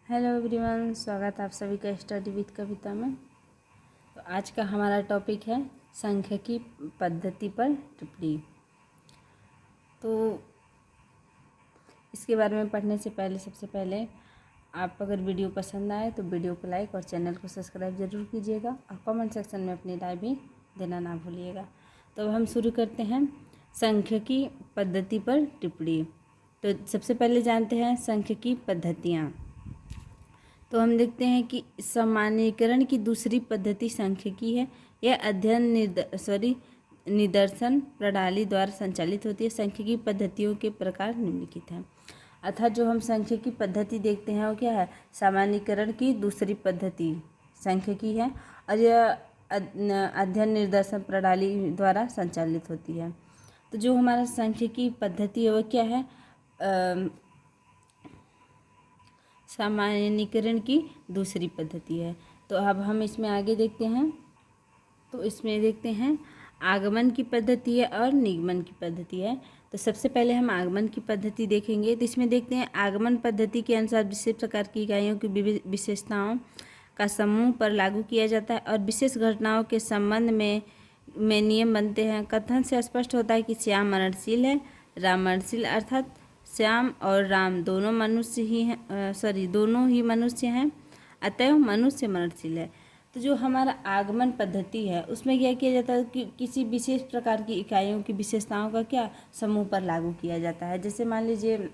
Hello everyone, स्वागत है आप सभी का स्टडी विद कविता में। तो आज का हमारा टॉपिक है सांख्यिकी पद्धति पर टिप्पणी। तो इसके बारे में पढ़ने से पहले सबसे पहले आप अगर वीडियो पसंद आए तो वीडियो को लाइक और चैनल को सब्सक्राइब ज़रूर कीजिएगा और कमेंट सेक्शन में अपनी राय भी देना ना भूलिएगा। तो अब हम शुरू करते हैं सांख्यिकी पद्धति पर टिप्पणी। तो सबसे पहले जानते हैं सांख्यिकी पद्धतियाँ। तो हम देखते हैं कि सामान्यीकरण की दूसरी पद्धति सांख्यिकी है। यह अध्ययन निदर्शन प्रणाली द्वारा संचालित होती है। सांख्यिकी पद्धतियों के प्रकार निम्नलिखित हैं। अर्थात जो हम सांख्यिकी पद्धति देखते हैं वो क्या है, सामान्यीकरण की दूसरी पद्धति सांख्यिकी है और यह अध्ययन निर्देशन प्रणाली द्वारा संचालित होती है। तो जो हमारा सांख्यिकी पद्धति है वो क्या है, सामान्यीकरण की दूसरी पद्धति है। तो अब हम इसमें आगे देखते हैं। तो इसमें देखते हैं आगमन की पद्धति है और निगमन की पद्धति है। तो सबसे पहले हम आगमन की पद्धति देखेंगे। तो इसमें देखते हैं आगमन पद्धति के अनुसार विशेष प्रकार की इकाइयों की विशेषताओं का समूह पर लागू किया जाता है और विशेष घटनाओं के संबंध में नियम बनते हैं। कथन से स्पष्ट होता है कि श्याम मननशील है, राम मननशील, अर्थात श्याम और राम दोनों मनुष्य ही हैं, दोनों ही मनुष्य हैं, अतएव मनुष्य मननशील है। तो जो हमारा आगमन पद्धति है उसमें क्या किया जाता है कि किसी विशेष प्रकार की इकाइयों की विशेषताओं का क्या समूह पर लागू किया जाता है। जैसे मान लीजिए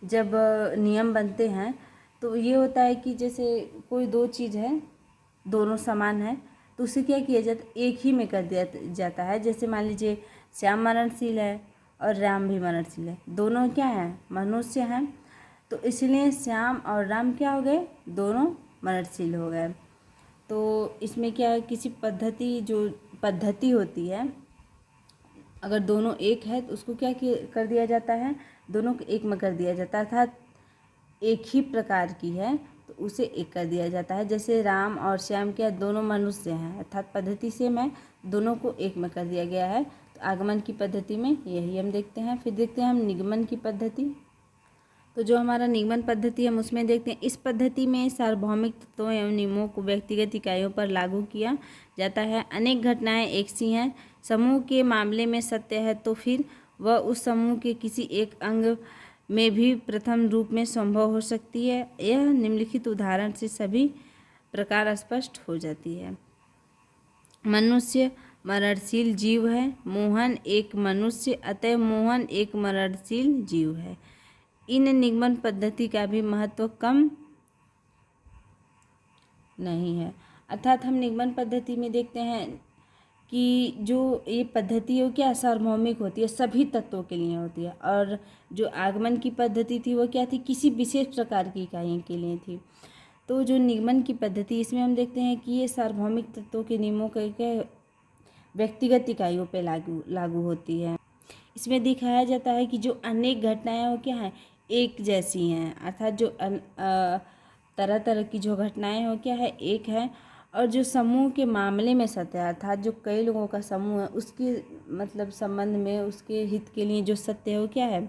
जब नियम बनते हैं तो ये होता है कि जैसे कोई दो चीज़ है, दोनों समान है, तो उसे क्या किया जाता है, एक ही में कर दिया जाता है। जैसे मान लीजिए श्याम मननशील है और राम भी मननशील है, दोनों क्या हैं, मनुष्य हैं, तो इसलिए श्याम और राम क्या हो गए, दोनों मननशील हो गए। तो इसमें क्या है, किसी पद्धति जो पद्धति होती है अगर दोनों एक है तो उसको क्या कर दिया जाता है, दोनों को एक में कर दिया जाता है, अर्थात एक ही प्रकार की है तो उसे एक कर दिया जाता है। जैसे राम और श्याम क्या दोनों मनुष्य हैं, अर्थात पद्धति से मैं दोनों को एक में कर दिया गया है। तो आगमन की पद्धति में यही हम देखते हैं। फिर देखते हैं हम निगमन की पद्धति। तो जो हमारा निगमन पद्धति हम उसमें देखते हैं, इस पद्धति में सार्वभौमिक तत्वों एवं नियमों को व्यक्तिगत इकाइयों पर लागू किया जाता है। अनेक घटनाएं एक सी हैं, समूह के मामले में सत्य है तो फिर वह उस समूह के किसी एक अंग में भी प्रथम रूप में संभव हो सकती है। यह निम्नलिखित उदाहरण से सभी प्रकार स्पष्ट हो जाती है। मनुष्य मननशील जीव है, मोहन एक मनुष्य, अतः मोहन एक मननशील जीव है। इन निगमन पद्धति का भी महत्व कम नहीं है। अर्थात हम निगमन पद्धति में देखते हैं कि जो ये पद्धति है क्या सार्वभौमिक होती है, सभी तत्वों के लिए होती है, और जो आगमन की पद्धति थी वो क्या थी, किसी विशेष प्रकार की इकाइयों के लिए थी। तो जो निगमन की पद्धति इसमें हम देखते हैं कि ये सार्वभौमिक तत्वों के नियमों के व्यक्तिगत इकाइयों पर लागू होती है। इसमें दिखाया जाता है कि जो अनेक घटनाएं हैं वो क्या हैं, एक जैसी हैं, अर्थात जो तरह तरह की जो घटनाएं हैं वो क्या है, एक है, और जो समूह के मामले में सत्य है, अर्थात जो कई लोगों का समूह है उसके मतलब संबंध में उसके हित के लिए जो सत्य है वो क्या है,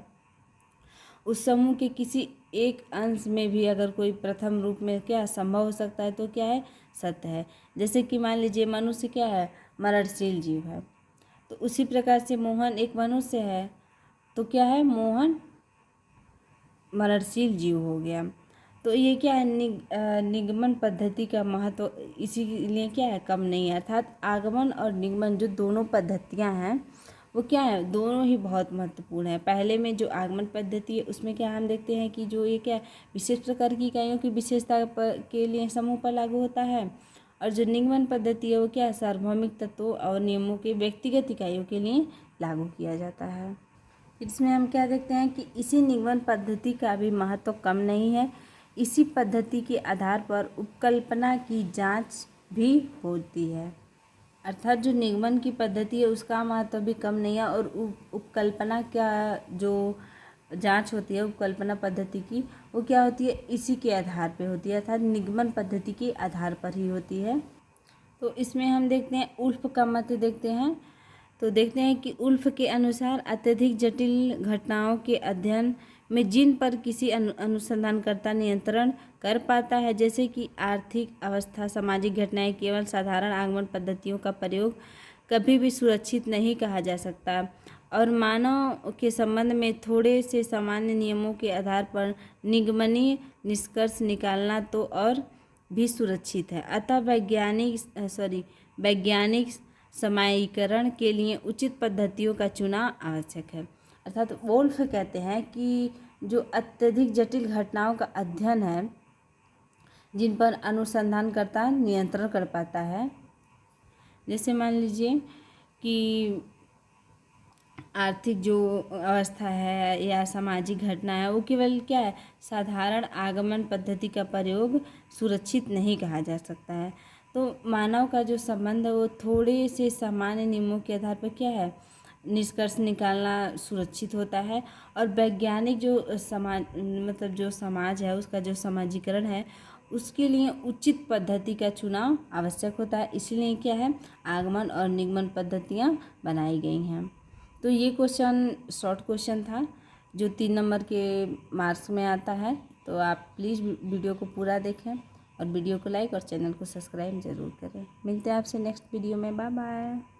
उस समूह के किसी एक अंश में भी अगर कोई प्रथम रूप में क्या संभव हो सकता है तो क्या है, सत्य है। जैसे कि मान लीजिए मनुष्य क्या है, मननशील जीव है, तो उसी प्रकार से मोहन एक मनुष्य है तो क्या है, मोहन मननशील जीव हो गया। तो ये क्या है, निगमन पद्धति का महत्व इसीलिए क्या है, कम नहीं है। अर्थात आगमन और निगमन जो दोनों पद्धतियां हैं वो क्या है, दोनों ही बहुत महत्वपूर्ण है। पहले में जो आगमन पद्धति है उसमें क्या हम देखते हैं कि जो ये क्या विशेष प्रकार की इकाइयों की विशेषता के लिए समूह पर लागू होता है, और जो निगमन पद्धति है वो क्या सार्वभौमिक तत्वों और नियमों के व्यक्तिगत इकाइयों के लिए लागू किया जाता है। इसमें हम क्या देखते हैं कि इसी निगमन पद्धति का भी महत्व कम नहीं है। इसी पद्धति के आधार पर उपकल्पना की जांच भी होती है। अर्थात जो निगमन की पद्धति है उसका महत्व भी कम नहीं है, और उपकल्पना का जो जांच होती है उपकल्पना पद्धति की वो क्या होती है, इसी के आधार पे होती है, अर्थात निगमन पद्धति के आधार पर ही होती है। तो इसमें हम देखते हैं उल्फ का मत देखते हैं। तो देखते हैं कि उल्फ के अनुसार अत्यधिक जटिल घटनाओं के अध्ययन में जिन पर किसी अनुसंधानकर्ता नियंत्रण कर पाता है, जैसे कि आर्थिक अवस्था, सामाजिक घटनाएं, केवल साधारण आगमन पद्धतियों का प्रयोग कभी भी सुरक्षित नहीं कहा जा सकता और मानव के संबंध में थोड़े से सामान्य नियमों के आधार पर निगमनीय निष्कर्ष निकालना तो और भी सुरक्षित है। अतः वैज्ञानिक समाजीकरण के लिए उचित पद्धतियों का चुनाव आवश्यक है। अर्थात वोल्फ कहते हैं कि जो अत्यधिक जटिल घटनाओं का अध्ययन है, जिन पर अनुसंधानकर्ता नियंत्रण कर पाता है, जैसे मान लीजिए कि आर्थिक जो अवस्था है या सामाजिक घटना है, वो केवल क्या है, साधारण आगमन पद्धति का प्रयोग सुरक्षित नहीं कहा जा सकता है। तो मानव का जो संबंध है वो थोड़े से सामान्य नियमों के आधार पर क्या है, निष्कर्ष निकालना सुरक्षित होता है और वैज्ञानिक जो समाज है उसका जो समाजीकरण है उसके लिए उचित पद्धति का चुनाव आवश्यक होता है। इसलिए क्या है, आगमन और निगमन पद्धतियाँ बनाई गई हैं। तो ये क्वेश्चन शॉर्ट क्वेश्चन था जो 3 नंबर के मार्क्स में आता है। तो आप प्लीज़ वीडियो को पूरा देखें और वीडियो को लाइक और चैनल को सब्सक्राइब ज़रूर करें। मिलते हैं आपसे नेक्स्ट वीडियो में। Bye bye.